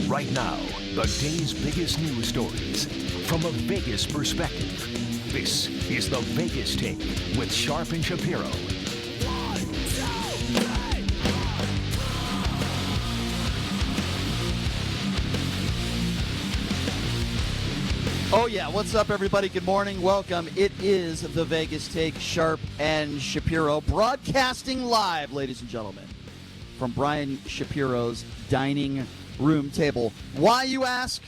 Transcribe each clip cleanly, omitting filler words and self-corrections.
Right now, the day's biggest news stories from a Vegas perspective. This is the Vegas Take with Sharp and Shapiro. Oh yeah, what's up everybody? Good morning, welcome. It is the Vegas Take, Sharp and Shapiro, broadcasting live, ladies and gentlemen, from Brian Shapiro's dining room table. Why, you ask?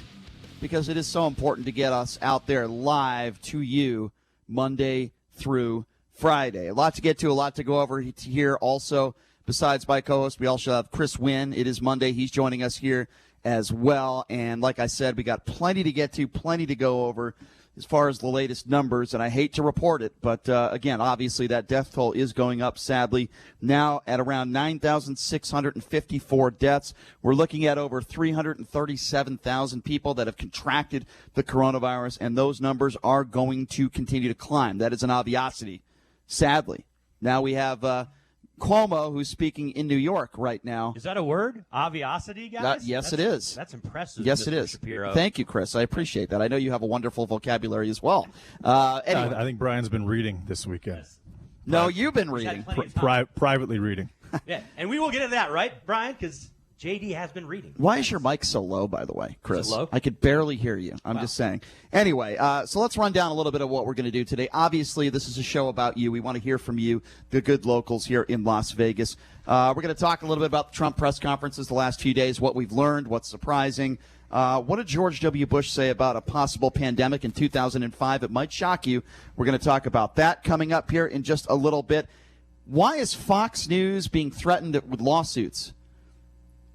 Because it is so important to get us out there live to you Monday through Friday. A lot to get to, a lot to go over here. Also, besides my co-host, we also have Chris Wynn. It is Monday. He's joining us here as well. And like I said, we got plenty to get to, plenty to go over as far as the latest numbers. And I hate to report it, but again, obviously that death toll is going up, sadly, now at around 9,654 deaths. We're looking at over 337,000 people that have contracted the coronavirus, and those numbers are going to continue to climb. That is an obviosity, sadly. Now we have Cuomo, who's speaking in New York right now. Is that a word? Obviosity, guys? Yes, it is. That's impressive. Yes, Mr. it is. Shapiro. Thank you, Chris. I appreciate that. I know you have a wonderful vocabulary as well. Anyway. I think Brian's been reading this weekend. Yes. No, you've been reading. Privately reading. Yeah, and we will get into that, right, Brian? Because JD has been reading. Why is your mic so low, by the way, Chris? Is it low? I could barely hear you. I'm just saying. Anyway, so let's run down a little bit of what we're going to do today. Obviously, this is a show about you. We want to hear from you, the good locals here in Las Vegas. We're going to talk a little bit about the Trump press conferences the last few days, what we've learned, what's surprising. What did George W. Bush say about a possible pandemic in 2005? It might shock you. We're going to talk about that coming up here in just a little bit. Why is Fox News being threatened with lawsuits?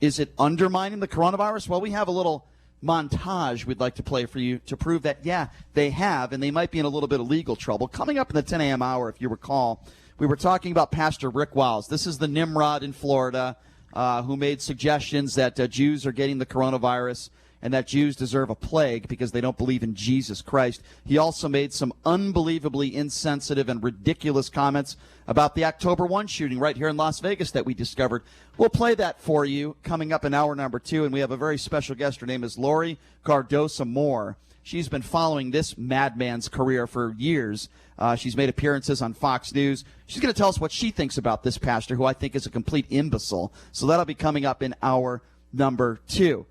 Is it undermining the coronavirus? Well, we have a little montage we'd like to play for you to prove that, yeah, they have, and they might be in a little bit of legal trouble. Coming up in the 10 a.m. hour, if you recall, we were talking about Pastor Rick Wiles. This is the Nimrod in Florida who made suggestions that Jews are getting the coronavirus and that Jews deserve a plague because they don't believe in Jesus Christ. He also made some unbelievably insensitive and ridiculous comments about the October 1 shooting right here in Las Vegas that we discovered. We'll play that for you coming up in hour number 2, and we have a very special guest. Her name is Lori Cardosa Moore. She's been following this madman's career for years. She's made appearances on Fox News. She's going to tell us what she thinks about this pastor, who I think is a complete imbecile. So that'll be coming up in hour number 2.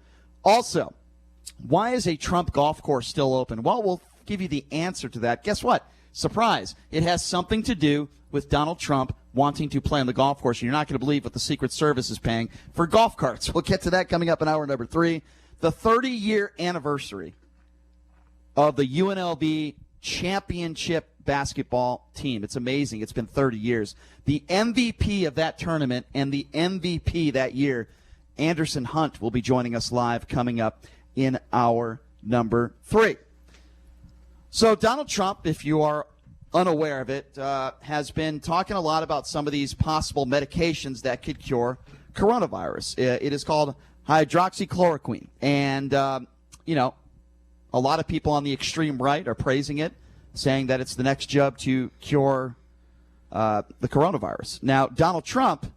Also, why is a Trump golf course still open? Well, we'll give you the answer to that. Guess what? Surprise. It has something to do with Donald Trump wanting to play on the golf course. And you're not going to believe what the Secret Service is paying for golf carts. We'll get to that coming up in hour number 3. The 30-year anniversary of the UNLV championship basketball team. It's amazing. It's been 30 years. The MVP of that tournament and the MVP that year, Anderson Hunt, will be joining us live coming up in hour number 3. So Donald Trump, if you are unaware of it, has been talking a lot about some of these possible medications that could cure coronavirus. It is called hydroxychloroquine. And, a lot of people on the extreme right are praising it, saying that it's the next jab to cure the coronavirus. Now, Donald Trump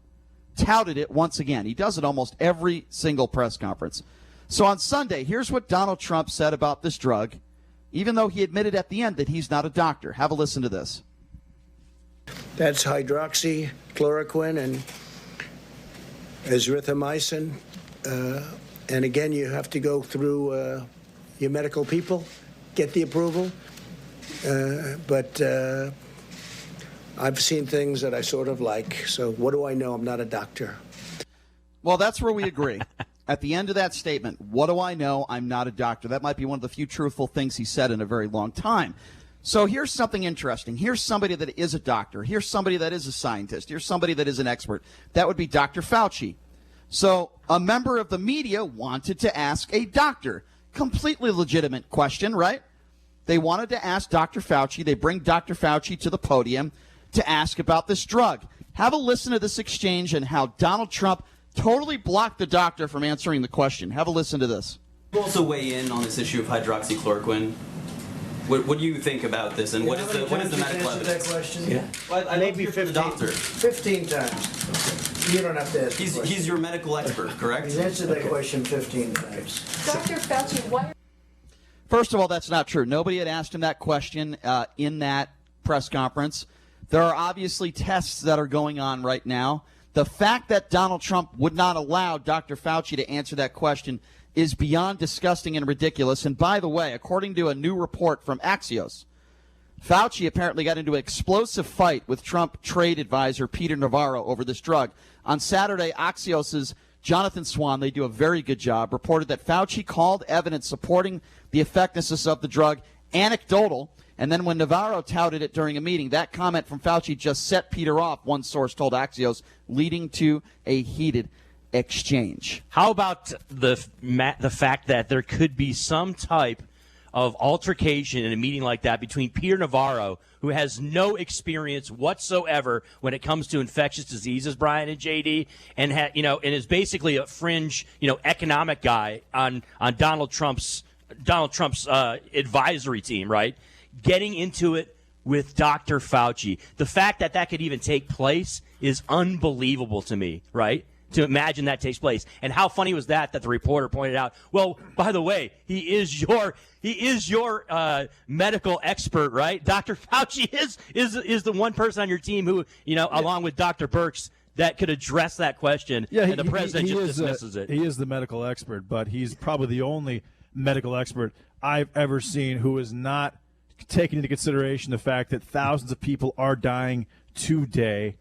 touted it once again. He does it almost every single press conference. So on Sunday, here's what Donald Trump said about this drug, even though he admitted at the end that he's not a doctor. Have a listen to this. That's hydroxychloroquine and azithromycin. And again, you have to go through your medical people, get the approval. But I've seen things that I sort of like. So what do I know? I'm not a doctor. Well, that's where we agree. At the end of that statement, what do I know? I'm not a doctor. That might be one of the few truthful things he said in a very long time. So here's something interesting. Here's somebody that is a doctor. Here's somebody that is a scientist. Here's somebody that is an expert. That would be Dr. Fauci. So a member of the media wanted to ask a doctor. Completely legitimate question, right? They wanted to ask Dr. Fauci. They bring Dr. Fauci to the podium to ask about this drug. Have a listen to this exchange and how Donald Trump totally blocked the doctor from answering the question. Have a listen to this. You also weigh in on this issue of hydroxychloroquine. What do you think about this, and what is the medical evidence? That question? Yeah. Well, Maybe 15 15 times. You don't have to ask. He's your medical expert, correct? He's answered that question 15 times. Dr. Fauci, why? First of all, that's not true. Nobody had asked him that question in that press conference. There are obviously tests that are going on right now. The fact that Donald Trump would not allow Dr. Fauci to answer that question is beyond disgusting and ridiculous. And by the way, according to a new report from Axios, Fauci apparently got into an explosive fight with Trump trade advisor Peter Navarro over this drug. On Saturday, Axios' Jonathan Swan, they do a very good job, reported that Fauci called evidence supporting the effectiveness of the drug anecdotal, and then when Navarro touted it during a meeting, that comment from Fauci just set Peter off, one source told Axios, leading to a heated exchange. How about the fact that there could be some type of altercation in a meeting like that between Peter Navarro, who has no experience whatsoever when it comes to infectious diseases, Brian and JD, and and is basically a fringe, economic guy on Donald Trump's advisory team, right? Getting into it with Dr. Fauci. The fact that that could even take place is unbelievable to me, right? To imagine that takes place. And how funny was that the reporter pointed out, well, by the way, he is your medical expert, right? Dr. Fauci is the one person on your team who, along with Dr. Birx, that could address that question, and the president just dismisses it. He is the medical expert, but he's probably the only medical expert I've ever seen who is not taking into consideration the fact that thousands of people are dying today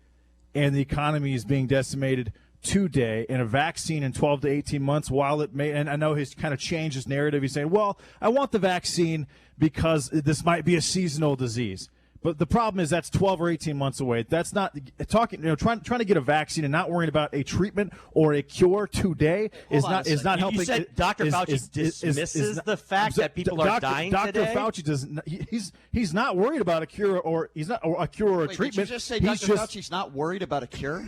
and the economy is being decimated today, and a vaccine in 12 to 18 months, while it may, and I know he's kind of changed his narrative, he's saying, well, I want the vaccine because this might be a seasonal disease. But the problem is that's 12 or 18 months away. That's not talking. Trying to get a vaccine and not worrying about a treatment or a cure today is not helping. You said Dr. Fauci dismisses the fact that people are dying today. Dr. Fauci doesn't. He's not worried about a cure or a cure or a treatment. Did you just say Dr. Fauci's not worried about a cure?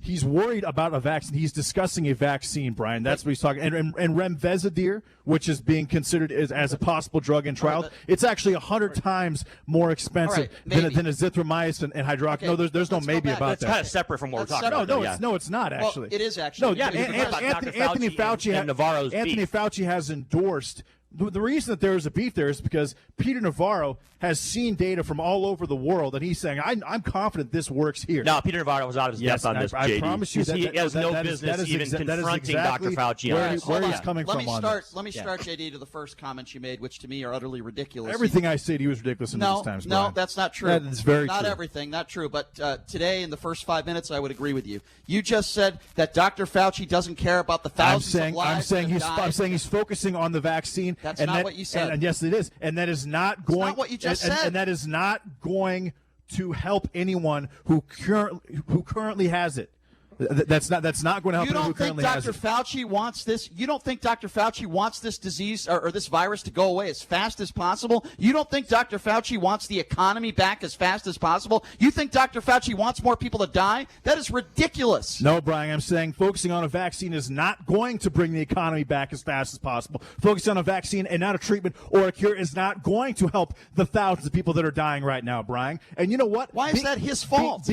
He's worried about a vaccine. He's discussing a vaccine, Brian. That's what he's talking. And remdesivir, which is being considered as a possible drug in trials, it's actually 100 times more expensive than azithromycin and hydroxychloroquine. Okay, no, there's no maybe about that. It's kind of separate from what we're talking about. No, it's not actually. Well, it is actually. No, Anthony Fauci has endorsed. The reason that there is a beef there is because Peter Navarro has seen data from all over the world, and he's saying, I'm confident this works here. No, Peter Navarro was out of his depth on this, I promise you he has no business even confronting Dr. Fauci on this. Where he's coming from on this. Let me start, JD, to the first comments you made, which to me are utterly ridiculous. Everything I say to you is ridiculous in these times, Brian. No, that's not true. That is very true. Not everything, not true. But today, in the first 5 minutes, I would agree with you. You just said that Dr. Fauci doesn't care about the thousands of lives. I'm saying he's focusing on the vaccine. That's not what you said. And yes, it is. And that is not going. That's not what you just said. And that is not going to help anyone who currently has it. That's not going to help anyone who currently has it. You don't think Dr. Fauci wants this? You don't think Dr. Fauci wants this disease or this virus to go away as fast as possible? You don't think Dr. Fauci wants the economy back as fast as possible? You think Dr. Fauci wants more people to die? That is ridiculous. No, Brian, I'm saying focusing on a vaccine is not going to bring the economy back as fast as possible. Focusing on a vaccine and not a treatment or a cure is not going to help the thousands of people that are dying right now, Brian. And you know what? Why is that his fault?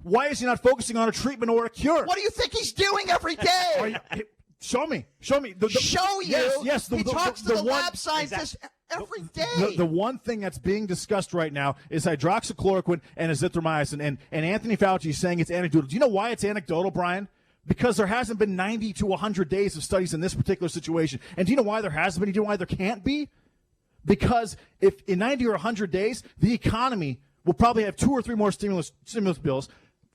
Why is he not focusing on a treatment or a cure? What do you think he's doing every day? Show me. Show you? Yes. He talks to the lab scientists every day. The one thing that's being discussed right now is hydroxychloroquine and azithromycin, and Anthony Fauci is saying it's anecdotal. Do you know why it's anecdotal, Brian? Because there hasn't been 90 to 100 days of studies in this particular situation. And do you know why there hasn't been? Do you know why there can't be? Because if in 90 or 100 days, the economy will probably have 2 or 3 more stimulus bills.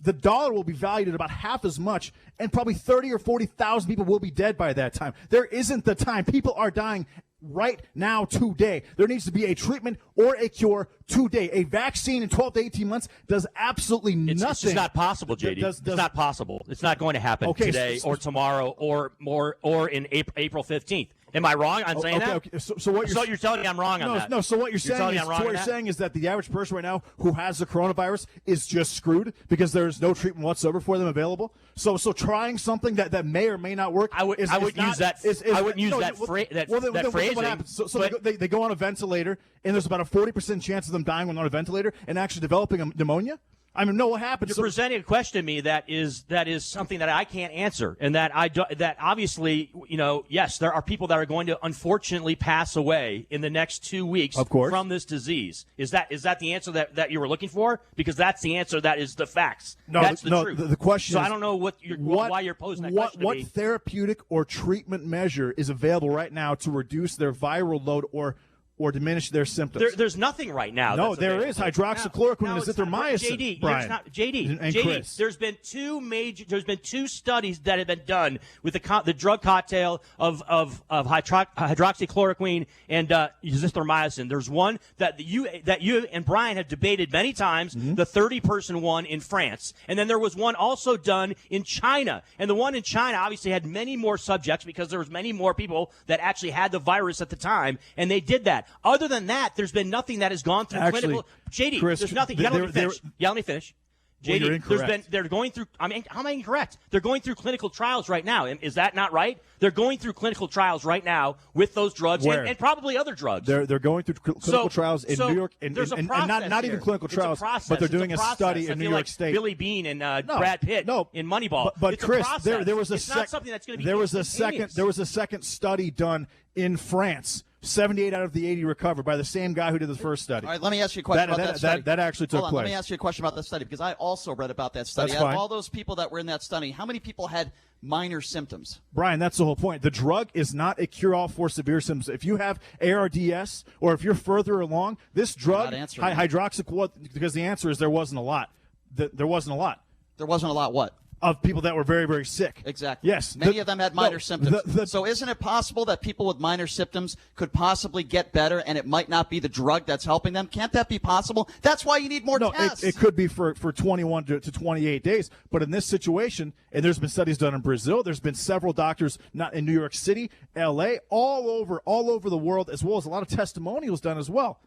The dollar will be valued at about half as much, and probably 30 or 40,000 people will be dead by that time. There isn't the time. People are dying right now, today. There needs to be a treatment or a cure today. A vaccine in 12 to 18 months does absolutely nothing. It's just not possible, JD. It's not possible. It's not going to happen today or tomorrow or in April 15th. Am I wrong on saying that? Okay. So what you're telling me I'm wrong on that? No. So what you're saying is that the average person right now who has the coronavirus is just screwed because there is no treatment whatsoever for them available. So trying something that may or may not work. I wouldn't use that phrasing. What happens? So they go on a ventilator, and there's about a 40% chance of them dying when on a ventilator and actually developing a pneumonia. I mean, no, what happened? You're presenting a question to me that is something that I can't answer, and that obviously, yes, there are people that are going to unfortunately pass away in the next 2 weeks, of course, from this disease. Is that the answer that you were looking for? Because that's the answer. That is the facts. No, that's the truth. The question. So is, I don't know why you're posing that question. What therapeutic or treatment measure is available right now to reduce their viral load or diminish their symptoms? There's nothing right now. No, there is hydroxychloroquine and JD, azithromycin. Brian. JD, Chris. There's been two studies that have been done with the drug cocktail of hydroxychloroquine and azithromycin. There's one that you and Brian have debated many times, the 30-person one in France, and then there was one also done in China, and the one in China obviously had many more subjects because there was many more people that actually had the virus at the time, and they did that. Other than that, there's been nothing that has gone through clinical. JD, Chris, there's nothing. Let me finish. JD, they're going through. I mean, how am I incorrect? They're going through clinical trials right now. Is that not right? They're going through clinical trials right now with those drugs and probably other drugs. They're going through clinical trials in New York, and not even clinical trials, but they're doing a study in New York State. Billy Bean and Brad Pitt in Moneyball. But it's Chris, there was a second study done in France. 78 out of the 80 recovered by the same guy who did the first study. All right, let me ask you a question about that study. That actually took place. Let me ask you a question about that study, because I also read about that study. That's Out of fine. all those people that were in that study, how many people had minor symptoms? Brian, that's the whole point. The drug is not a cure-all for severe symptoms. If you have ARDS or if you're further along, this drug, hydroxychloroquine, because the answer is there wasn't a lot. There wasn't a lot. There wasn't a lot what? Of people that were very, very sick. Exactly. Yes. Many of them had minor symptoms. So isn't it possible that people with minor symptoms could possibly get better and it might not be the drug that's helping them? Can't that be possible? That's why you need more tests. It could be for 21 to 28 days. But in this situation, and there's been studies done in Brazil, there's been several doctors not in New York City, L.A., all over the world, as well as a lot of testimonials done as well,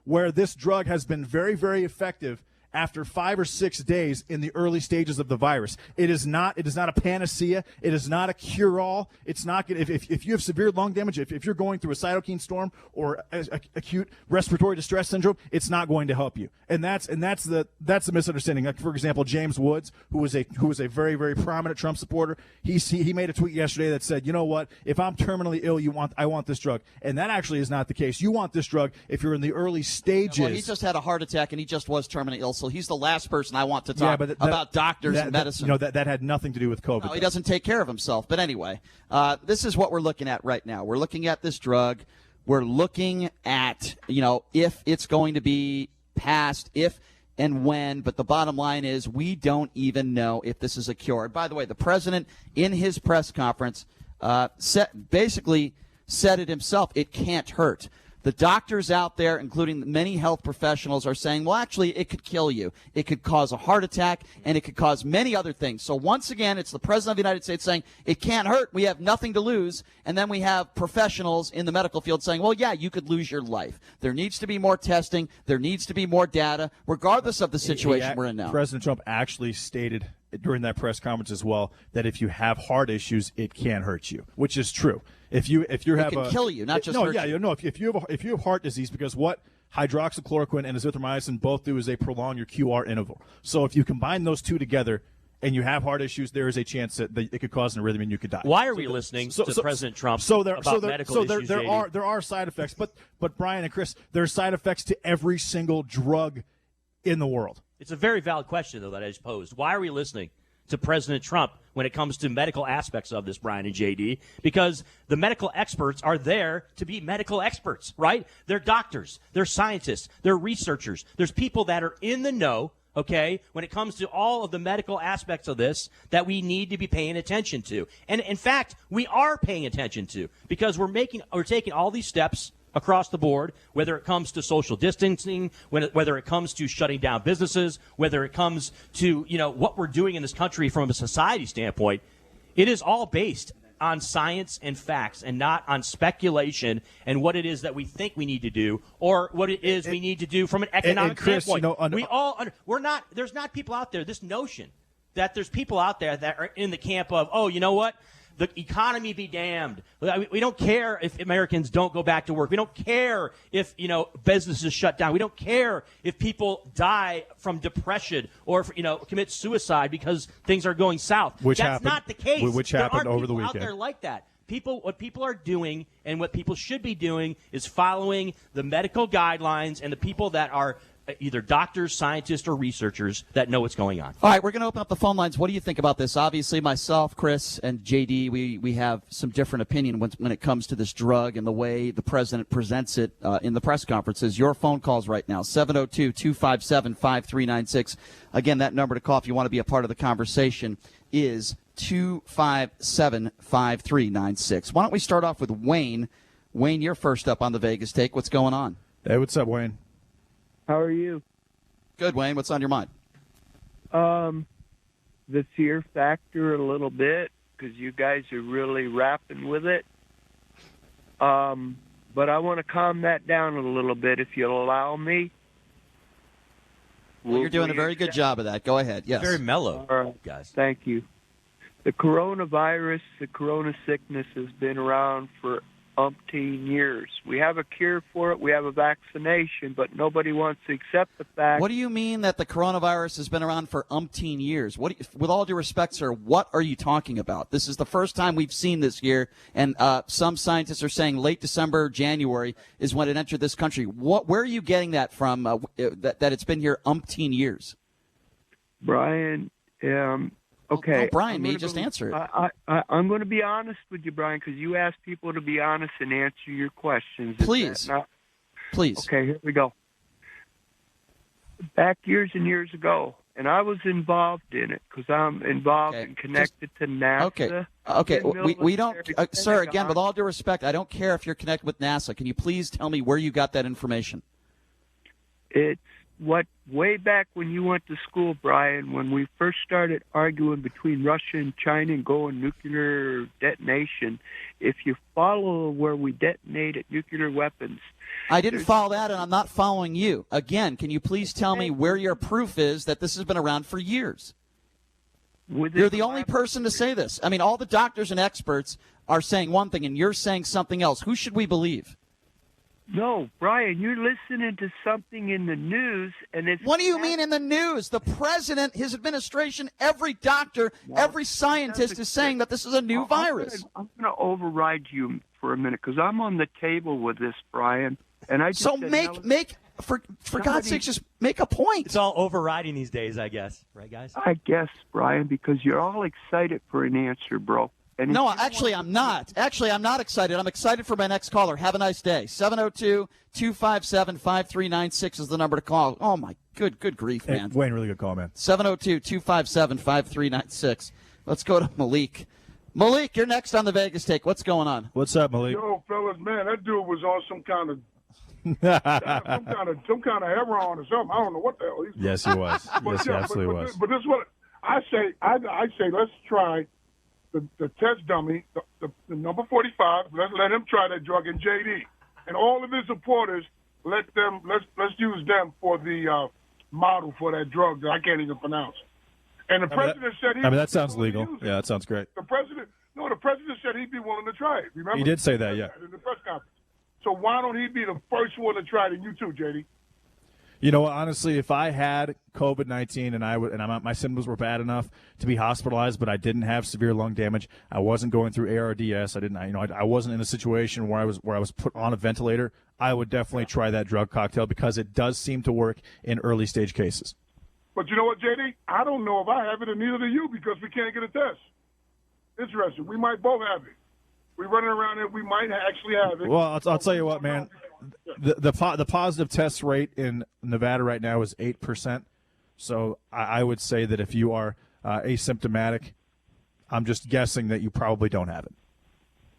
where this drug has been very, very effective after 5 or 6 days in the early stages of the virus. It is not a panacea. It is not a cure-all. It's not good. If you have severe lung damage, if you're going through a cytokine storm or acute respiratory distress syndrome, it's not going to help you. And that's the misunderstanding. Like, for example, James Woods, who was a very, very prominent Trump supporter, he made a tweet yesterday that said, you know what, if I'm terminally ill, I want this drug. And that actually is not the case. You want this drug if you're in the early stages. Well, he just had a heart attack and he just was terminally ill. So he's the last person I want to talk about doctors and medicine. That had nothing to do with COVID. No, he doesn't take care of himself. But anyway, this is what we're looking at right now. We're looking at this drug. We're looking at, if it's going to be passed, if and when. But the bottom line is we don't even know if this is a cure. And by the way, the president in his press conference basically said it himself. It can't hurt. The doctors out there, including many health professionals, are saying, well, actually, it could kill you. It could cause a heart attack, and it could cause many other things. So once again, it's the president of the United States saying, it can't hurt. We have nothing to lose. And then we have professionals in the medical field saying, well, yeah, you could lose your life. There needs to be more testing. There needs to be more data, regardless of the situation we're in now. President Trump actually stated during that press conference as well that if you have heart issues, it can hurt you, which is true. If you can kill you, not just hurt you. No, if you have heart disease, because what hydroxychloroquine and azithromycin both do is they prolong your QR interval. So if you combine those two together and you have heart issues, there is a chance that it could cause an arrhythmia and you could die. Why are we listening to President Trump about medical issues? There are side effects, but Brian and Chris, there are side effects to every single drug in the world. It's a very valid question, though, that I just posed. Why are we listening to President Trump when it comes to medical aspects of this, Brian and JD? Because the medical experts are there to be medical experts, right? They're doctors, they're scientists, they're researchers. There's people that are in the know, okay, when it comes to all of the medical aspects of this that we need to be paying attention to. And in fact, we are paying attention to, because we're taking all these steps across the board, whether it comes to social distancing, whether it comes to shutting down businesses, whether it comes to, what we're doing in this country from a society standpoint. It is all based on science and facts and not on speculation and what it is that we think we need to do or what it is we need to do from an economic standpoint. There's not people out there, this notion that there's people out there that are in the camp of, oh, you know what? the economy be damned. We don't care if Americans don't go back to work. We don't care if, businesses shut down. We don't care if people die from depression or, commit suicide because things are going south. That's not the case. Which happened over the weekend. Out there like that. What people are doing and what people should be doing is following the medical guidelines and the people that are either doctors, scientists, or researchers that know what's going on. All right, we're going to open up the phone lines. What do you think about this? Obviously, myself, Chris, and JD, we have some different opinion when it comes to this drug and the way the president presents it in the press conferences. Your phone calls right now, 702-257-5396. Again, that number to call if you want to be a part of the conversation is 257-5396. Why don't we start off with Wayne? Wayne, you're first up on the Vegas Take. What's going on? Hey, what's up, Wayne? How are you? Good, Wayne. What's on your mind? The fear factor a little bit because you guys are really rapping with it. But I want to calm that down a little bit if you'll allow me. Well, you're doing a very good job of that. Go ahead. Yes. Very mellow, All right. guys. Thank you. The coronavirus, the corona sickness has been around for umpteen years. We have a cure for it. We have a vaccination, but nobody wants to accept the fact. What do you mean that the coronavirus has been around for umpteen years? With all due respect, sir, what are you talking about? This is the first time we've seen this here, and some scientists are saying late December, January is when it entered this country. Where are you getting that from, that it's been here umpteen years? Brian, okay. Oh, Brian, may you just answer it? I'm going to be honest with you, Brian, because you asked people to be honest and answer your questions. Please. Please. Okay, here we go. Back years and years ago, and I was involved in it because I'm involved and connected to NASA. Okay. We don't, sir, again, with all due respect, I don't care if you're connected with NASA. Can you please tell me where you got that information? It's way back when you went to school, Brian, when we first started arguing between Russia and China and going nuclear detonation. If you follow where we detonated nuclear weapons. I didn't follow that, and I'm not following you. Again, can you please tell me where your proof is that this has been around for years? You're the only person to say this. I mean, all the doctors and experts are saying one thing, and you're saying something else. Who should we believe? No, Brian, you're listening to something in the news, and it's... What do you mean in the news? The president, his administration, every doctor, every scientist is saying that this is a new virus. I'm going to override you for a minute, because I'm on the table with this, Brian, and I just... So for God's sake, just make a point. It's all overriding these days, I guess. Right, guys? I guess, Brian, because you're all excited for an answer, bro. No, actually, I'm not. Actually, I'm not excited. I'm excited for my next caller. Have a nice day. 702-257-5396 is the number to call. Oh, my good grief, man. Wayne, really good call, man. 702-257-5396. Let's go to Malik. Malik, you're next on the Vegas Take. What's going on? What's up, Malik? Yo, fellas, man, that dude was on some kind of heroin or something. I don't know what the hell he's doing. Yes, he was. Yes, he absolutely was. But this is what I say. I say let's try the test dummy, the number 45. Let him try that drug, and JD and all of his supporters. Let's use them for the model for that drug that I can't even pronounce. And the president said that sounds legal. Yeah, that sounds great. The president said he'd be willing to try it. Remember? He did say that, yeah. In the press conference. So why don't he be the first one to try it, and you too, JD? You know, honestly, if I had COVID-19 and my symptoms were bad enough to be hospitalized, but I didn't have severe lung damage, I wasn't going through ARDS, I wasn't in a situation where I was put on a ventilator, I would definitely try that drug cocktail because it does seem to work in early stage cases. But you know what, JD? I don't know if I have it, and neither do you, because we can't get a test. Interesting. We might both have it. We're running around and we might actually have it. Well, I'll tell you what, man. The positive test rate in Nevada right now is 8%. So I would say that if you are asymptomatic, I'm just guessing that you probably don't have it.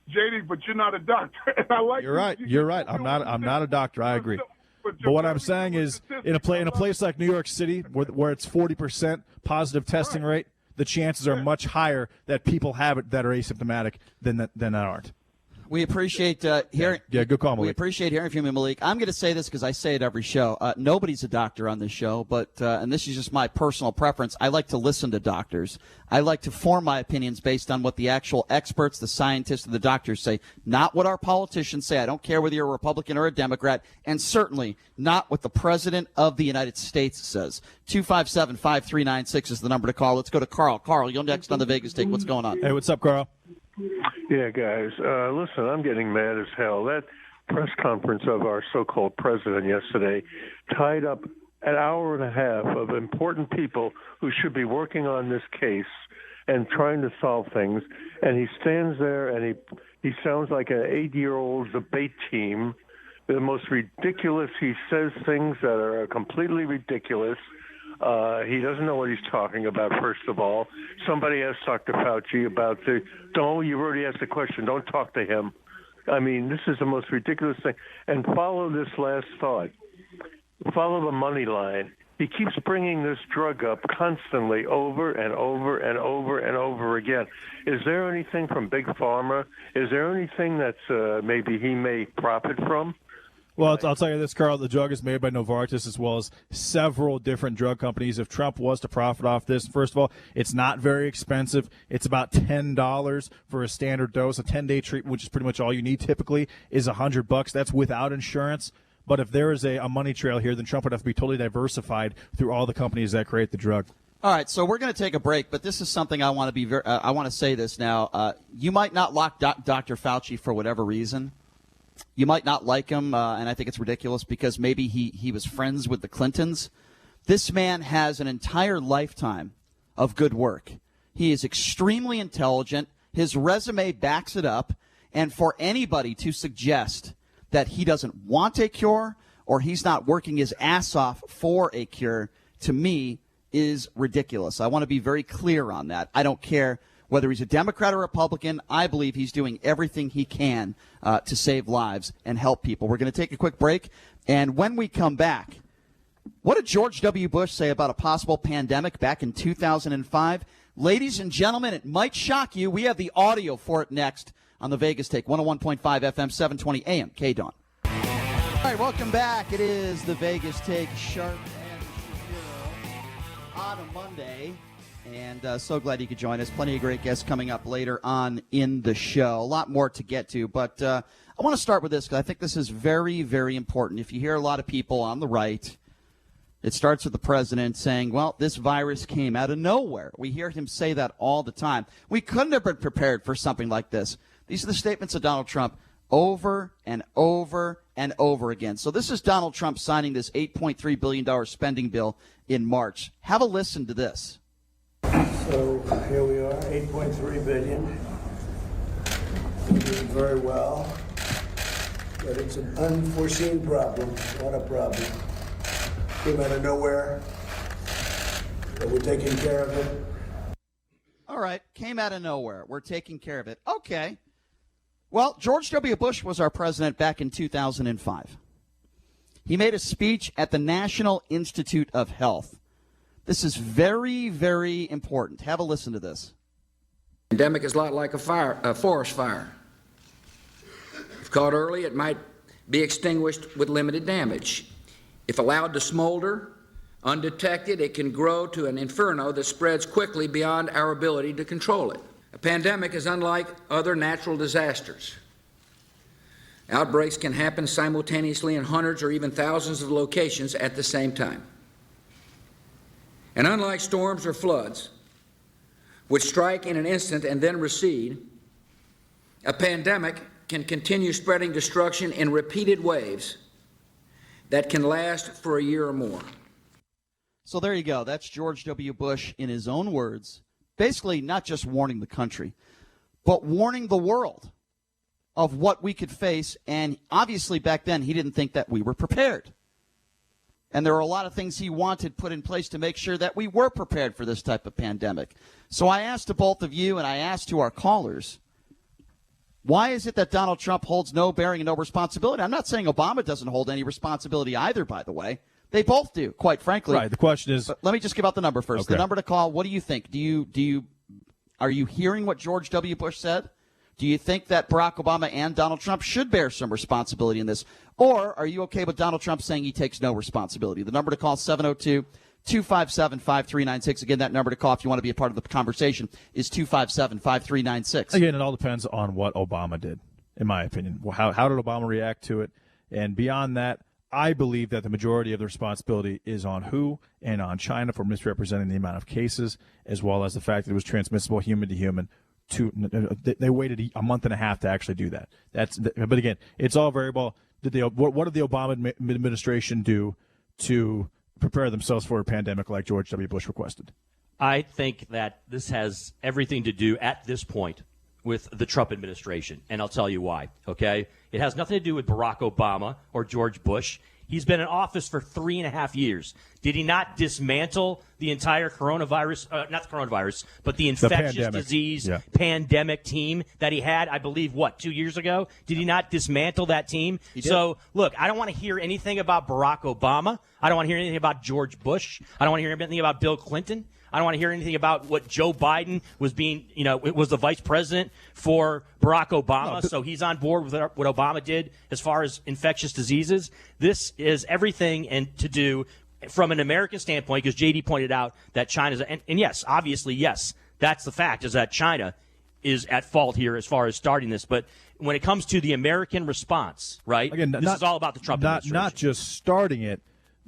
JD, but you're not a doctor. And I like You're right. You're right. I'm not a doctor. I agree. But what I'm saying is, in a place like New York City, where it's 40% positive testing rate, the chances are much higher that people have it that are asymptomatic than that aren't. We appreciate hearing. Yeah, good call, Malik. We appreciate hearing from you, Malik. I'm going to say this because I say it every show. Nobody's a doctor on this show, but and this is just my personal preference. I like to listen to doctors. I like to form my opinions based on what the actual experts, the scientists, and the doctors say, not what our politicians say. I don't care whether you're a Republican or a Democrat, and certainly not what the President of the United States says. 257-5396 is the number to call. Let's go to Carl. Carl, you're next on the Vegas Take. What's going on? Hey, what's up, Carl? Yeah, guys. Listen, I'm getting mad as hell. That press conference of our so-called president yesterday tied up an hour and a half of important people who should be working on this case and trying to solve things. And he stands there and he sounds like an 8-year-old debate team. The most ridiculous. He says things that are completely ridiculous. He doesn't know what he's talking about, first of all. Somebody asked Dr. Fauci about you've already asked the question. Don't talk to him. I mean, this is the most ridiculous thing. And follow this last thought. Follow the money line. He keeps bringing this drug up constantly over and over and over and over again. Is there anything from Big Pharma? Is there anything that's maybe he may profit from? Well, I'll tell you this, Carl. The drug is made by Novartis as well as several different drug companies. If Trump was to profit off this, first of all, it's not very expensive. It's about $10 for a standard dose. A 10-day treatment, which is pretty much all you need typically, is $100. That's without insurance. But if there is a money trail here, then Trump would have to be totally diversified through all the companies that create the drug. All right, so we're going to take a break, but this is something I want to be. I want to say this now. You might not like Dr. Fauci for whatever reason. You might not like him, and I think it's ridiculous because maybe he was friends with the Clintons. This man has an entire lifetime of good work. He is extremely intelligent. His resume backs it up. And for anybody to suggest that he doesn't want a cure or he's not working his ass off for a cure, to me, is ridiculous. I want to be very clear on that. I don't care whether he's a Democrat or Republican. I believe he's doing everything he can to save lives and help people. We're going to take a quick break, and when we come back, what did George W. Bush say about a possible pandemic back in 2005? Ladies and gentlemen, it might shock you. We have the audio for it next on the Vegas Take, 101.5 FM, 720 AM, K-Dawn. All right, welcome back. It is the Vegas Take, Sharp and Shapiro on a Monday. And so glad you could join us. Plenty of great guests coming up later on in the show. A lot more to get to, but I want to start with this because I think this is very, very important. If you hear a lot of people on the right, it starts with the president saying, well, this virus came out of nowhere. We hear him say that all the time. We couldn't have been prepared for something like this. These are the statements of Donald Trump over and over and over again. So this is Donald Trump signing this $8.3 billion spending bill in March. Have a listen to this. So here we are, 8.3 billion. We're doing very well, but it's an unforeseen problem, not a problem. Came out of nowhere, but we're taking care of it. All right, came out of nowhere. We're taking care of it. Okay. Well, George W. Bush was our president back in 2005. He made a speech at the National Institute of Health. This is very, very important. Have a listen to this. The pandemic is a lot like a forest fire. If caught early, it might be extinguished with limited damage. If allowed to smolder, undetected, it can grow to an inferno that spreads quickly beyond our ability to control it. A pandemic is unlike other natural disasters. Outbreaks can happen simultaneously in hundreds or even thousands of locations at the same time. And unlike storms or floods, which strike in an instant and then recede, a pandemic can continue spreading destruction in repeated waves that can last for a year or more. So there you go. That's George W. Bush in his own words, basically not just warning the country, but warning the world of what we could face. And obviously back then he didn't think that we were prepared. And there were a lot of things he wanted put in place to make sure that we were prepared for this type of pandemic. So I asked to both of you and I asked to our callers, why is it that Donald Trump holds no bearing and no responsibility? I'm not saying Obama doesn't hold any responsibility either, by the way. They both do, quite frankly. Right. The question is, but let me just give out the number first. Okay. The number to call, what do you think? Are you hearing what George W. Bush said? Do you think that Barack Obama and Donald Trump should bear some responsibility in this? Or are you okay with Donald Trump saying he takes no responsibility? The number to call, 702-257-5396. Again, that number to call if you want to be a part of the conversation is 257-5396. Again, it all depends on what Obama did, in my opinion. How did Obama react to it? And beyond that, I believe that the majority of the responsibility is on WHO and on China for misrepresenting the amount of cases, as well as the fact that it was transmissible human to human. They waited a month and a half to actually do that. But again, it's all variable. What did the Obama administration do to prepare themselves for a pandemic like George W. Bush requested? I think that this has everything to do at this point with the Trump administration, and I'll tell you why, okay? It has nothing to do with Barack Obama or George Bush. He's been in office for 3.5 years. Did he not dismantle the entire coronavirus, not the coronavirus, but the infectious disease pandemic team that he had, I believe, 2 years ago? Did he not dismantle that team? So, look, I don't want to hear anything about Barack Obama. I don't want to hear anything about George Bush. I don't want to hear anything about Bill Clinton. I don't want to hear anything about what Joe Biden was was the vice president for Barack Obama. So he's on board with what Obama did as far as infectious diseases. This is everything and to do from an American standpoint, because JD pointed out that China's, and yes, obviously, yes, that's the fact, is that China is at fault here as far as starting this. But when it comes to the American response, right, again, this is all about the Trump administration. Not just starting it,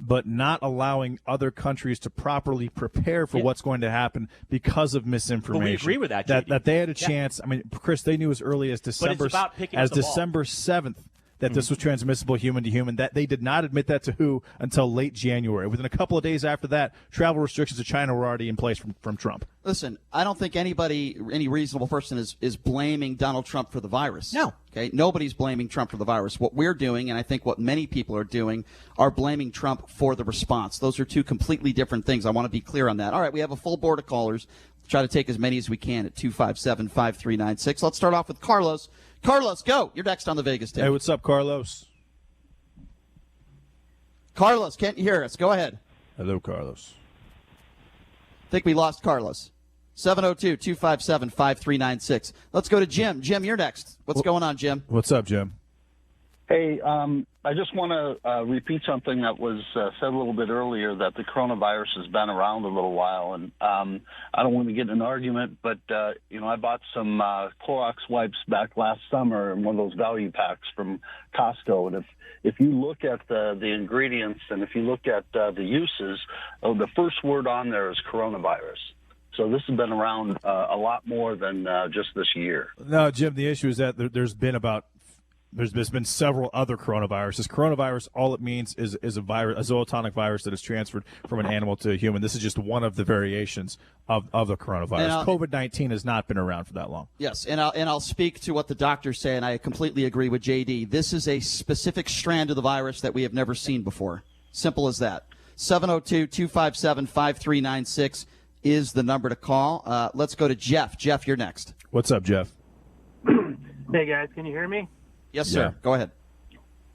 but not allowing other countries to properly prepare for what's going to happen because of misinformation. But we agree with that, JD. That they had a chance. I mean, Chris, they knew as early as December 7th that this was transmissible human to human. That they did not admit that to WHO until late January. Within a couple of days after that, travel restrictions to China were already in place from Trump. Listen, I don't think any reasonable person is blaming Donald Trump for the virus. No. Okay, nobody's blaming Trump for the virus. What we're doing, and I think what many people are doing, are blaming Trump for the response. Those are two completely different things. I want to be clear on that. All right, we have a full board of callers. Try to take as many as we can at 257-5396. Let's start off with Carlos. Carlos, go. You're next on the Vegas Take. Hey, what's up, Carlos? Carlos, can't you hear us? Go ahead. Hello, Carlos. I think we lost Carlos. 702-257-5396. Let's go to Jim. Jim, you're next. What's going on, Jim? What's up, Jim? Hey, I just want to repeat something that was said a little bit earlier, that the coronavirus has been around a little while, and I don't want to get in an argument, but I bought some Clorox wipes back last summer in one of those value packs from Costco, and if you look at the ingredients and if you look at the uses, the first word on there is coronavirus. So this has been around a lot more than just this year. No, Jim, the issue is that there's been several other coronaviruses. Coronavirus, all it means is a virus, a zootonic virus that is transferred from an animal to a human. This is just one of the variations of the coronavirus. COVID-19 has not been around for that long. Yes, and I'll speak to what the doctors say, and I completely agree with JD. This is a specific strand of the virus that we have never seen before. Simple as that. 702-257-5396 is the number to call. Let's go to Jeff. Jeff, you're next. What's up, Jeff? Hey, guys, can you hear me? Yes, sir. Yeah. Go ahead.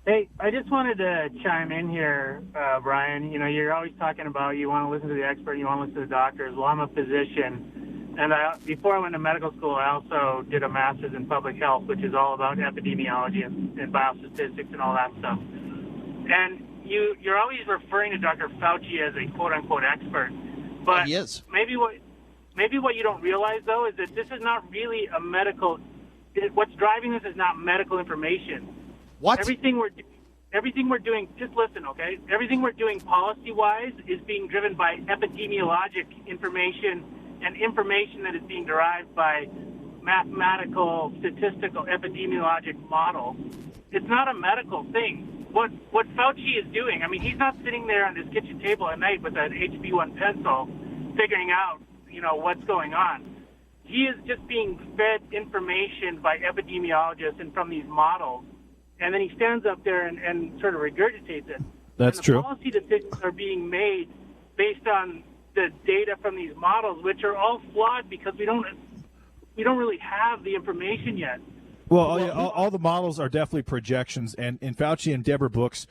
Hey, I just wanted to chime in here, Brian. You're always talking about you want to listen to the expert, you want to listen to the doctors. Well, I'm a physician, and before I went to medical school, I also did a master's in public health, which is all about epidemiology and biostatistics and all that stuff. And you're always referring to Dr. Fauci as a quote-unquote expert, but he is. Maybe what you don't realize, though, is that this is not really a medical. What's driving this is not medical information. What? Everything we're doing, just listen, okay? Everything we're doing policy-wise is being driven by epidemiologic information and information that is being derived by mathematical, statistical, epidemiologic models. It's not a medical thing. What Fauci is doing, I mean, he's not sitting there on his kitchen table at night with an HB1 pencil figuring out, what's going on. He is just being fed information by epidemiologists and from these models, and then he stands up there and sort of regurgitates it. That's true. Policy decisions are being made based on the data from these models, which are all flawed because we don't really have the information yet. Well, all the models are definitely projections, and Fauci and Deborah Birx,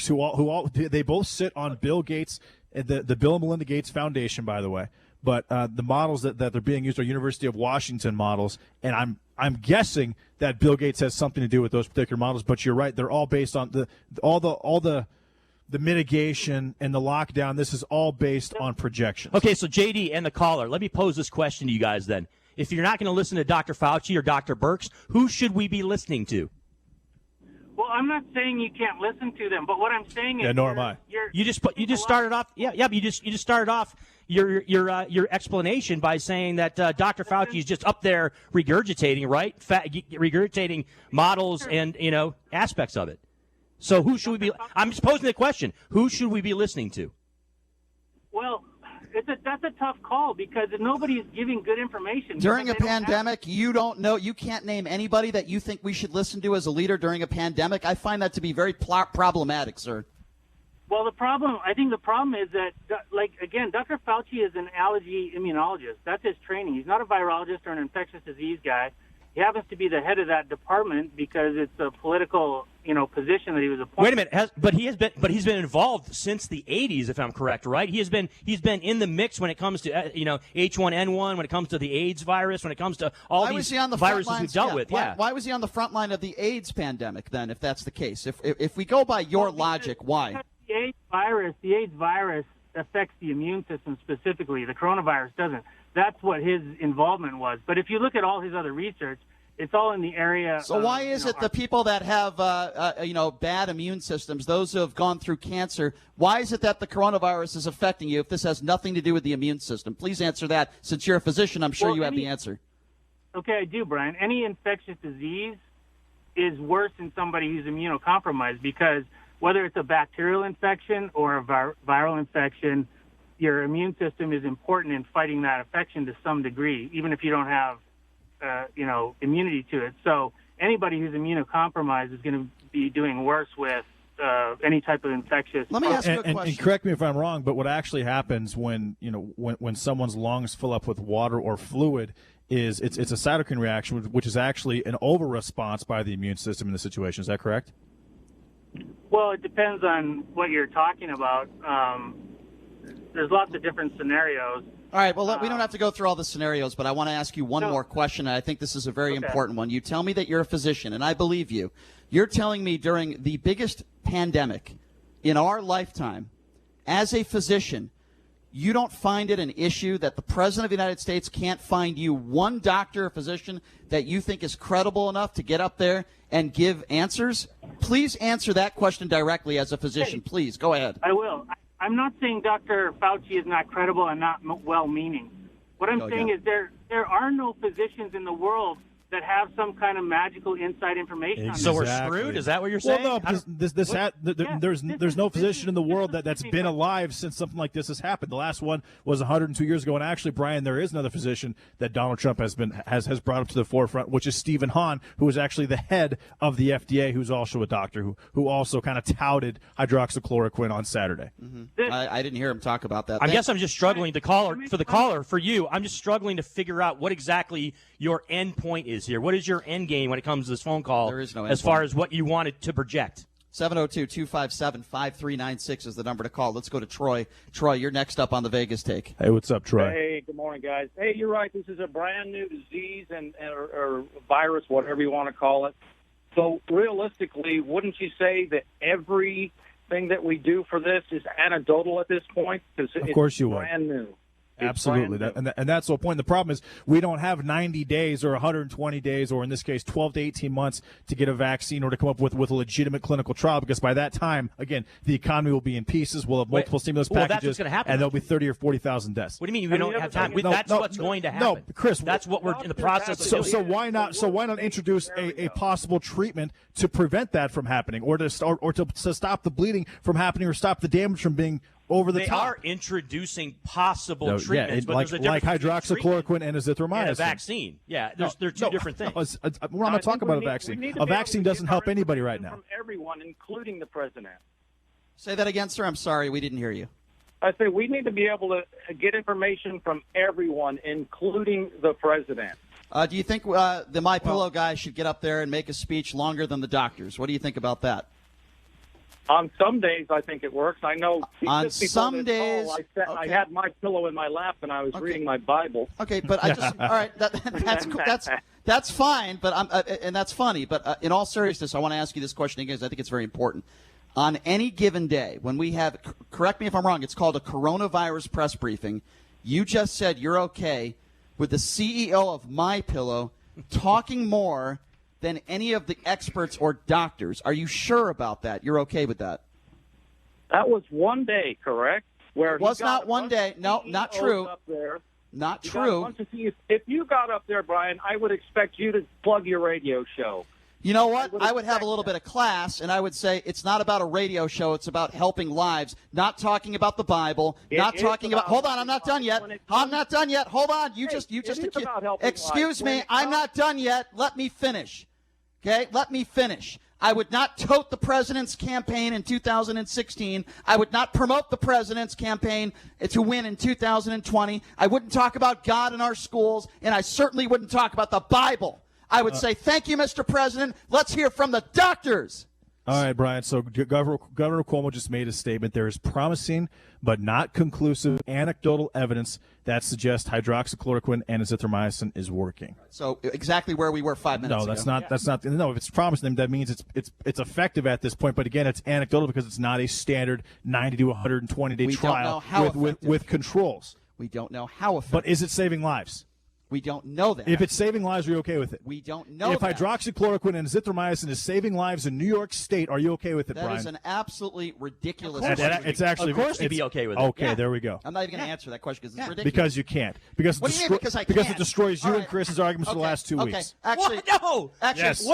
who they both sit on Bill Gates, the Bill and Melinda Gates Foundation, by the way. but the models that they're being used are University of Washington models, and I'm guessing that Bill Gates has something to do with those particular models. But you're right; they're all based on all the mitigation and the lockdown. This is all based on projections. Okay, so JD and the caller, let me pose this question to you guys then. If you're not going to listen to Dr. Fauci or Dr. Birx, who should we be listening to? Well, I'm not saying you can't listen to them, but what I'm saying is, yeah, nor am I. You just started off, but you just started off your explanation by saying that Dr. Fauci is just up there regurgitating, right? Regurgitating models and aspects of it. So who should we be? I'm just posing the question: who should we be listening to? Well, that's a tough call because nobody's giving good information. During a pandemic, you don't know. You can't name anybody that you think we should listen to as a leader during a pandemic. I find that to be very problematic, sir. Well, I think the problem is that, again, Dr. Fauci is an allergy immunologist. That's his training. He's not a virologist or an infectious disease guy. He happens to be the head of that department because it's a political, position that he was appointed. Wait a minute, he's been involved since the 80s, if I'm correct, right? He's been in the mix when it comes to H1N1, when it comes to the AIDS virus, when it comes to all these viruses we've dealt with. Yeah. Why was he on the front line of the AIDS pandemic then, if that's the case? If we go by your logic, why? The AIDS virus affects the immune system specifically. The coronavirus doesn't. That's what his involvement was. But if you look at all his other research, it's all in the area. So why is it the people that have, bad immune systems, those who have gone through cancer, why is it that the coronavirus is affecting you if this has nothing to do with the immune system? Please answer that. Since you're a physician, I'm sure you have the answer. Okay, I do, Brian. Any infectious disease is worse in somebody who's immunocompromised because whether it's a bacterial infection or a viral infection, your immune system is important in fighting that infection to some degree, even if you don't have, immunity to it. So anybody who's immunocompromised is going to be doing worse with any type of infectious. Let me ask you a question. And correct me if I'm wrong, but what actually happens when someone's lungs fill up with water or fluid is it's a cytokine reaction, which is actually an over response by the immune system in the situation. Is that correct? Well, it depends on what you're talking about. There's lots of different scenarios. All right, well, we don't have to go through all the scenarios, but I want to ask you one more question, and I think this is a very important one. You tell me that you're a physician, and I believe you. You're telling me during the biggest pandemic in our lifetime, as a physician, you don't find it an issue that the President of the United States can't find you one doctor or physician that you think is credible enough to get up there and give answers? Please answer that question directly as a physician. Please, go ahead. I will. I'm not saying Dr. Fauci is not credible and not well-meaning. What I'm saying is there are no physicians in the world that have some kind of magical inside information. Exactly. So we're screwed? Is that what you're saying? Well, no, there's no physician in the world that's been alive since something like this has happened. The last one was 102 years ago, and actually, Brian, there is another physician that Donald Trump has brought up to the forefront, which is Stephen Hahn, who is actually the head of the FDA, who's also a doctor who also kind of touted hydroxychloroquine on Saturday. Mm-hmm. I didn't hear him talk about that. I guess I'm just struggling for you. I'm just struggling to figure out what exactly your end point is here. What is your end game when it comes to this phone call? There is no end as far as what you wanted to project. 702-257-5396 is the number to call. Let's go to Troy. Troy, you're next up on the Vegas Take. Hey, what's up, Troy? Hey, good morning, guys. Hey, you're right. This is a brand new disease or virus, whatever you want to call it. So realistically, wouldn't you say that everything that we do for this is anecdotal at this point? Because of course you would. Brand new. Absolutely. And that's the point. The problem is we don't have 90 days or 120 days or, in this case, 12 to 18 months to get a vaccine or to come up with a legitimate clinical trial, because by that time, again, the economy will be in pieces. We'll have multiple stimulus packages. That's what's going to happen. And there'll be 30 or 40,000 deaths. What do you mean we don't have time? That's what's going to happen. No, Chris. That's what we're in the process of doing. So why not introduce a possible treatment to prevent that from happening or to stop the bleeding from happening or stop the damage from being over the top? They are introducing possible treatments, but there's a difference like hydroxychloroquine and azithromycin. And a vaccine. Yeah, they're two different things. We're not talking about a vaccine. A vaccine doesn't help anybody right now. From everyone, including the president. Say that again, sir. I'm sorry, we didn't hear you. I say we need to be able to get information from everyone, including the president. Do you think the MyPillow guy should get up there and make a speech longer than the doctors? What do you think about that? On some days, I think it works. I know. On just before some this days, call, I had my pillow in my lap and I was reading my Bible. Okay, but I just all right. That's cool. That's fine, but and that's funny. But in all seriousness, I want to ask you this question again, because I think it's very important. On any given day, when we have, correct me if I'm wrong, it's called a coronavirus press briefing. You just said you're okay with the CEO of MyPillow talking more than any of the experts or doctors. Are you sure about that? You're okay with that? That was one day, correct? Where it was not one day. No, not true. Up there. Not You true. got a bunch of CEOs. If you got up there, Brian, I would expect you to plug your radio show. You know what? I would have a little bit of class, and I would say it's not about a radio show. It's about helping lives, not talking about the Bible, not talking about. Hold on, I'm not done yet. I'm not done yet. Hold on. You just. Excuse me. I'm not done yet. Let me finish. Okay? Let me finish. I would not tote the president's campaign in 2016. I would not promote the president's campaign to win in 2020. I wouldn't talk about God in our schools, and I certainly wouldn't talk about the Bible. I would say, thank you, Mr. President. Let's hear from the doctors. All right, Brian. So Governor Cuomo just made a statement. There is promising but not conclusive anecdotal evidence that suggests hydroxychloroquine and azithromycin is working. So exactly where we were 5 minutes ago. No, that's not. No, if it's promising, that means it's effective at this point. But again, it's anecdotal because it's not a standard 90 to 120 day trial with controls. We don't know how effective. But is it saving lives? We don't know that. If it's saving lives, are you okay with it? We don't know if hydroxychloroquine and azithromycin is saving lives in New York State, are you okay with it, Brian? That is an absolutely ridiculous question. It's actually, of course you'd be okay with it. Okay, there we go. I'm not even going to answer that question because it's ridiculous. Because you can't. Because what do you mean because I can't? Because it destroys you and Chris's arguments for the last 2 weeks. Actually, what? No. Actually, yes,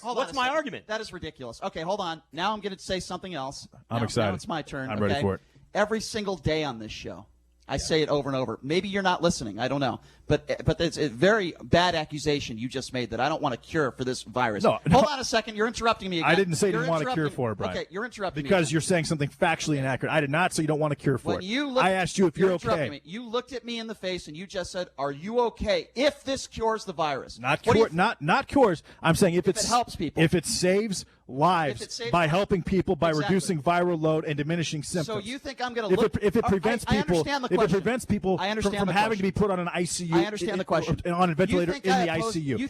what's my argument? That is ridiculous. Okay, hold on. Now I'm going to say something else. I'm excited. Now it's my turn. I'm ready for it. Every single day on this show, I say it over and over. Maybe you're not listening. I don't know. But it's a very bad accusation you just made that I don't want a cure for this virus. No. Hold on a second. You're interrupting me again. I didn't say you didn't want a cure for it, Brian. Okay, you're interrupting me. Because you're saying something factually inaccurate. I did not say you don't want a cure for it. I asked you if you're okay. Me. You looked at me in the face and you just said, are you okay if this cures the virus? Not cures. I'm saying if it helps people. If it saves lives by helping people, by reducing viral load and diminishing symptoms. So you think I'm going to look... If it prevents people from having to be put on an ICU... I understand the question. On a ventilator in the ICU.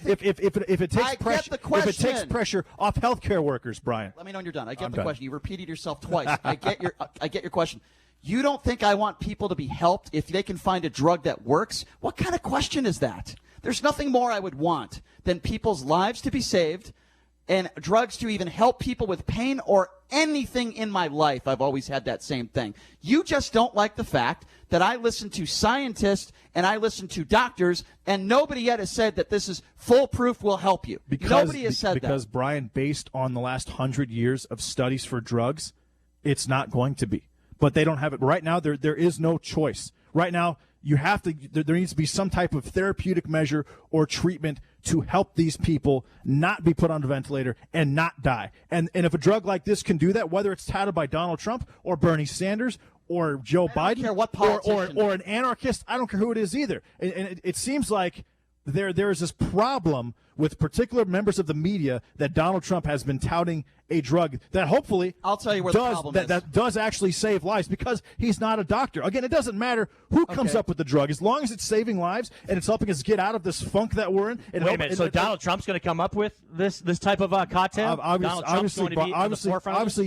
If it takes pressure off healthcare workers, Brian. Let me know when you're done. I get the question. You repeated yourself twice. I get your question. You don't think I want people to be helped if they can find a drug that works? What kind of question is that? There's nothing more I would want than people's lives to be saved and drugs to even help people with pain or anything in my life. I've always had that same thing. You just don't like the fact that I listen to scientists and I listen to doctors, and nobody yet has said that this is foolproof, will help you. Nobody has said that. Because, Brian, based on the last 100 years of studies for drugs, it's not going to be. But they don't have it. Right now, there is no choice. Right now, you have to. There needs to be some type of therapeutic measure or treatment to help these people not be put on a ventilator and not die. And if a drug like this can do that, whether it's touted by Donald Trump or Bernie Sanders or Joe Biden or an anarchist, I don't care who it is either. And it seems like there is this problem with particular members of the media that Donald Trump has been touting a drug that hopefully I'll tell you where the problem is. That does actually save lives because he's not a doctor. Again, it doesn't matter who comes up with the drug as long as it's saving lives and it's helping us get out of this funk that we're in. Wait a minute. So Donald Trump's going to come up with this type of cocktail? Obviously,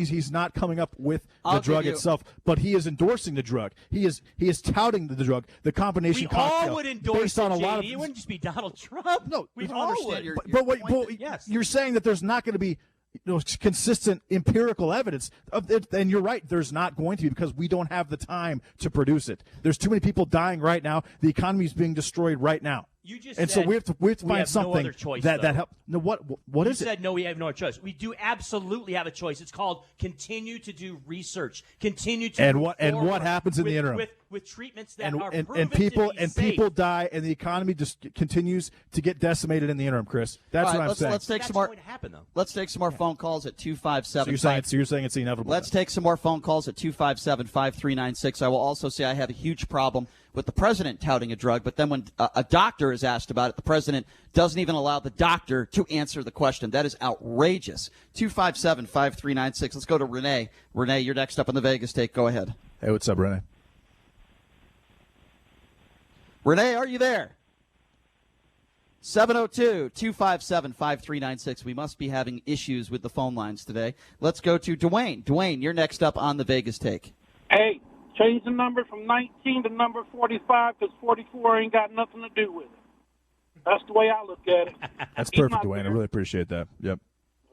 he's not coming up with the drug itself, but he is endorsing the drug. He is touting the drug, the combination cocktail. We all would endorse based on a lot of. It wouldn't just be Donald Trump. No, we all would. But you're saying that there's not going to be consistent empirical evidence of it, and you're right, there's not going to be because we don't have the time to produce it. There's too many people dying right now. The economy is being destroyed right now. You just and said so we have to find something no choice, that helps. No, what is it? You said no, we have no choice. We do absolutely have a choice. It's called continue to do research, continue to and what happens in the interim with treatments that are proven and people to be safe. People die and the economy just continues to get decimated in the interim, Chris. That's what I'm saying. Let's take some more. Let's take some more phone calls at 257. So you're saying it's inevitable. Let's take some more phone calls at 257-5396. I will also say I have a huge problem with the president touting a drug, but then when a doctor is asked about it, the president doesn't even allow the doctor to answer the question. That is outrageous. 257-5396. Let's go to Renee. Renee, you're next up on the Vegas Take. Go ahead. Hey, what's up, Renee? Renee, are you there? 702-257-5396. We must be having issues with the phone lines today. Let's go to Dwayne. Dwayne, you're next up on the Vegas Take. Hey, change the number from 19 to number 45 because 44 ain't got nothing to do with it. That's the way I look at it. That's perfect, Dwayne. I really appreciate that. Yep.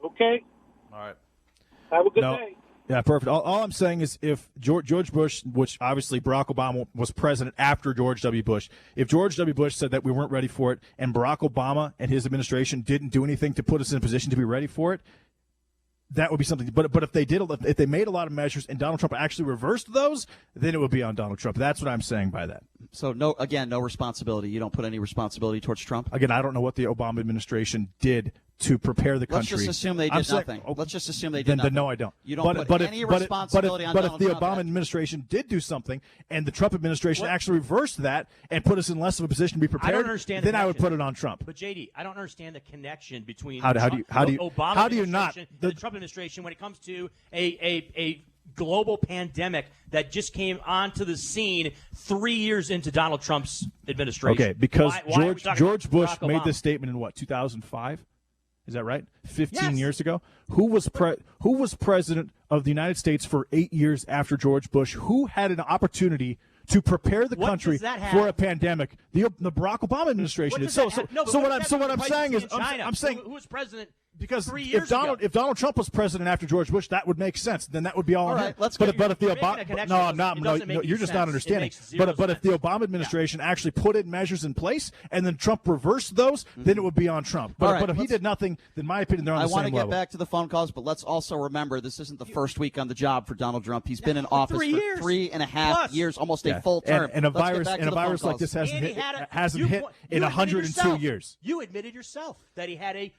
Okay. All right. Have a good day. Yeah, perfect. All I'm saying is if George Bush, which obviously Barack Obama was president after George W. Bush, if George W. Bush said that we weren't ready for it and Barack Obama and his administration didn't do anything to put us in a position to be ready for it, that would be something. But if they did, if they made a lot of measures and Donald Trump actually reversed those, then it would be on Donald Trump. That's what I'm saying by that. So no responsibility. You don't put any responsibility towards Trump? Again, I don't know what the Obama administration did to prepare the country. Let's just assume they did nothing. Let's just assume they did nothing. Then no, I don't. You don't put any responsibility on Donald Trump. But if the Obama administration did do something and the Trump administration actually reversed that and put us in less of a position to be prepared, then I would put it on Trump. But JD, I don't understand the connection between Obama administration and the Trump administration when it comes to a global pandemic that just came onto the scene 3 years into Donald Trump's administration. Okay, because George Bush made Obama? this statement in 2005? Is that right? 15 Yes. years ago? Who was president of the United States for 8 years after George Bush? Who had an opportunity to prepare the country for a pandemic? The Barack Obama administration did. So what I'm saying is I'm saying who was president? Because 3 years ago. if Donald Trump was president after George Bush, that would make sense. Then that would be all on him. But if the Obama, you're just not understanding. But if the Obama administration actually put in measures in place and then Trump reversed those, then it would be on Trump. But if he did nothing, then in my opinion, they're on the same level. I want to get back to the phone calls, but let's also remember this isn't the first week on the job for Donald Trump. He's been in office for 3.5 years, almost a full term. And a virus like this hasn't hit in 102 years. You admitted yourself that he had a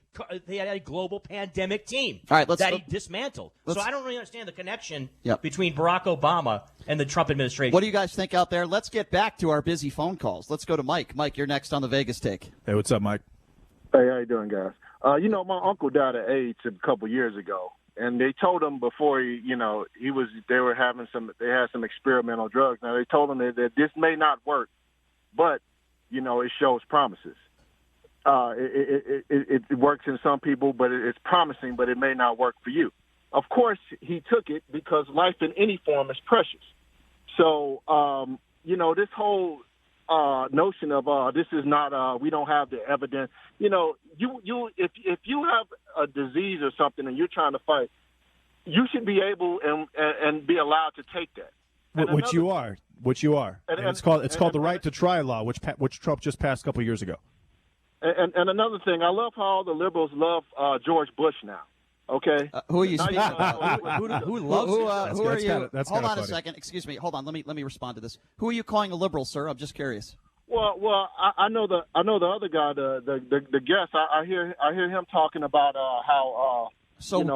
global pandemic team he dismantled. So I don't really understand the connection Yep. between Barack Obama and the Trump administration. What do you guys think out there? Let's get back to our busy phone calls. Let's go to Mike. Mike, you're next on the Vegas Take. Hey, what's up, Mike? Hey, how you doing, guys? My uncle died of AIDS a couple years ago, and they told him before they had some experimental drugs. Now they told him that this may not work, but it shows promises. It works in some people, but it's promising, but it may not work for you. Of course, he took it because life in any form is precious. So, this whole notion of this is not we don't have the evidence. If you have a disease or something and you're trying to fight, you should be able and be allowed to take that. Which you are. And it's called the right to try law, which Trump just passed a couple years ago. And another thing, I love how all the liberals love George Bush now. Okay, who are you speaking who loves who are you? Hold on funny. a second. Excuse me. Hold on. Let me respond to this. Who are you calling a liberal, sir? I'm just curious. Well, I know the other guy, the guest. I hear him talking about how. I'm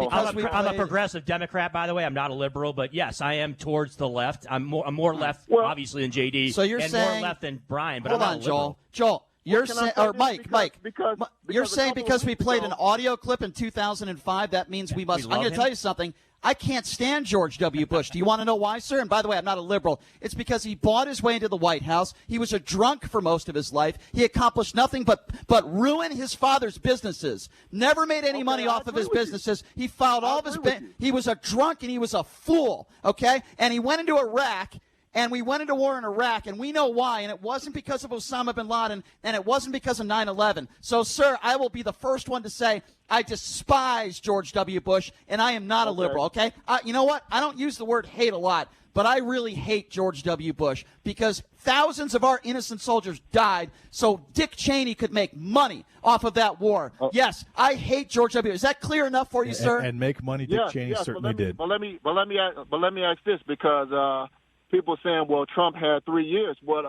a progressive Democrat, by the way. I'm not a liberal, but yes, I am towards the left. I'm more left, obviously, than JD. So you're and saying more left than Brian. But hold I'm not on, a liberal. Joel. You're saying, or Mike, because you're saying because we played an audio clip in 2005, that means we must. I'm going to tell you something. I can't stand George W. Bush. Do you want to know why, sir? And by the way, I'm not a liberal. It's because he bought his way into the White House. He was a drunk for most of his life. He accomplished nothing but ruin his father's businesses. Never made any money off of his businesses. He filed all of his. He was a drunk and he was a fool. Okay, and he went into Iraq. And we went into war in Iraq, and we know why. And it wasn't because of Osama bin Laden, and it wasn't because of 9/11. So, sir, I will be the first one to say I despise George W. Bush, and I am not a liberal, okay? You know what? I don't use the word hate a lot, but I really hate George W. Bush because thousands of our innocent soldiers died so Dick Cheney could make money off of that war. Yes, I hate George W. Is that clear enough for you, sir? And make money Dick Cheney certainly did. But let me ask this because people saying, well, Trump had 3 years. But,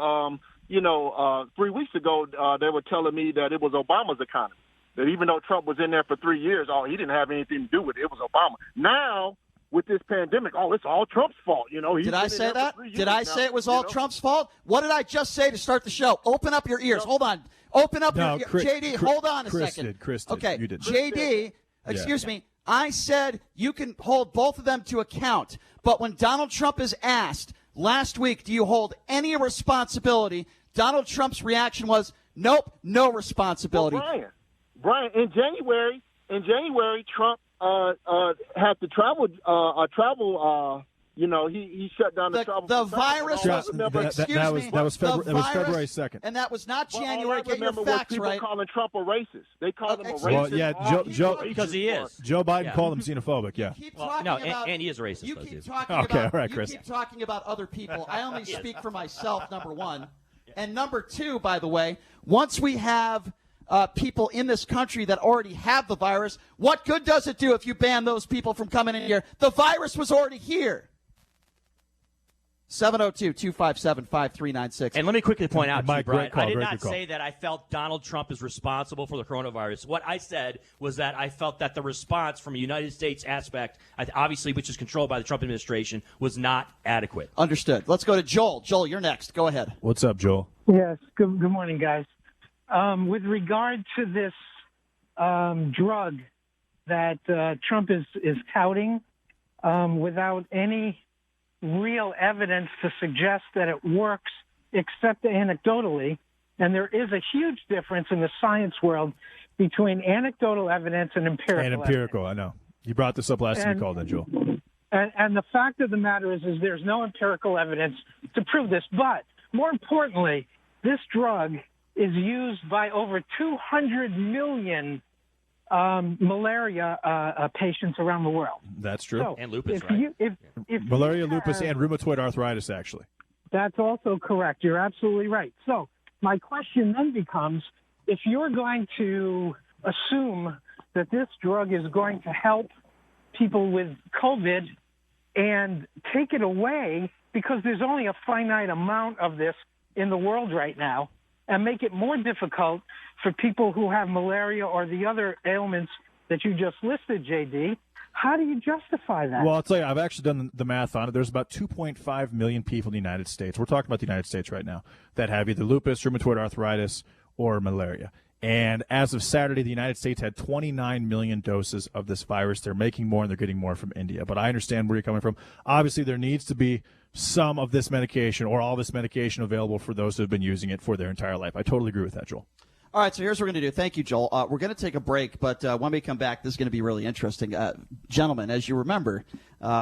3 weeks ago, they were telling me that it was Obama's economy. That even though Trump was in there for 3 years, he didn't have anything to do with it. It was Obama. Now with this pandemic. Oh, it's all Trump's fault. You know, did I say that? Did I say it was all Trump's fault? What did I just say to start the show? Open up your ears. Hold on. Open up your ears. JD, hold on a second. Chris did. Okay, You did. JD, excuse me. I said you can hold both of them to account. But when Donald Trump is asked last week, do you hold any responsibility? Donald Trump's reaction was, nope, no responsibility. Well, Brian, in January, Trump had to travel. He shut down the travel. The virus was. That was February 2nd, and that was not January. All I remember was people calling Trump a racist. They called him a racist. Well, yeah, Joe, because he is. Joe Biden called him xenophobic. Yeah. And he is racist. You keep talking all right, Chris. You keep talking about other people. I only speak for myself. Number one, and number two. By the way, once we have people in this country that already have the virus, what good does it do if you ban those people from coming in here? The virus was already here. 702-257-5396. And let me quickly point out to you, Brian, call, I did not say that I felt Donald Trump is responsible for the coronavirus. What I said was that I felt that the response from a United States aspect, obviously which is controlled by the Trump administration, was not adequate. Understood. Let's go to Joel. Joel, you're next. Go ahead. What's up, Joel? Yes. Good morning, guys. With regard to this drug that Trump is touting without any real evidence to suggest that it works except anecdotally, and there is a huge difference in the science world between anecdotal evidence and empirical evidence. I know. You brought this up last time you called in, Joel. And the fact of the matter is there's no empirical evidence to prove this. But more importantly, this drug is used by over 200 million malaria patients around the world. That's true. So and lupus, if malaria, lupus, and rheumatoid arthritis, actually. That's also correct. You're absolutely right. So my question then becomes, if you're going to assume that this drug is going to help people with COVID and take it away because there's only a finite amount of this in the world right now, and make it more difficult for people who have malaria or the other ailments that you just listed, JD, how do you justify that? Well, I'll tell you, I've actually done the math on it. There's about 2.5 million people in the United States. We're talking about the United States right now that have either lupus, rheumatoid arthritis, or malaria. And as of Saturday, the United States had 29 million doses of this virus. They're making more, and they're getting more from India. But I understand where you're coming from. Obviously, there needs to be some of this medication or all this medication available for those who have been using it for their entire life. I totally agree with that, Joel. All right, so here's what we're going to do. Thank you, Joel. We're going to take a break, but when we come back, this is going to be really interesting. Gentlemen, as you remember,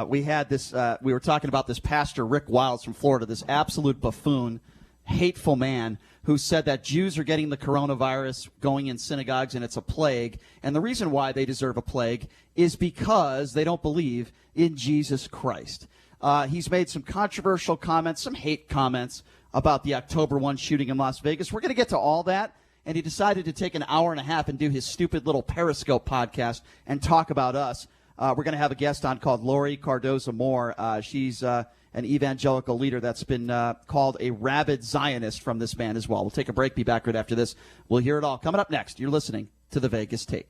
we had this. We were talking about this pastor, Rick Wiles from Florida, this absolute buffoon, hateful man who said that Jews are getting the coronavirus going in synagogues and it's a plague. And the reason why they deserve a plague is because they don't believe in Jesus Christ. He's made some controversial comments, some hate comments about the October 1 shooting in Las Vegas. We're going to get to all that. And he decided to take an hour and a half and do his stupid little Periscope podcast and talk about us. We're going to have a guest on called Lori Cardoza-Moore. She's an evangelical leader that's been called a rabid Zionist from this man as well. We'll take a break, be back right after this. We'll hear it all. Coming up next, you're listening to The Vegas Take.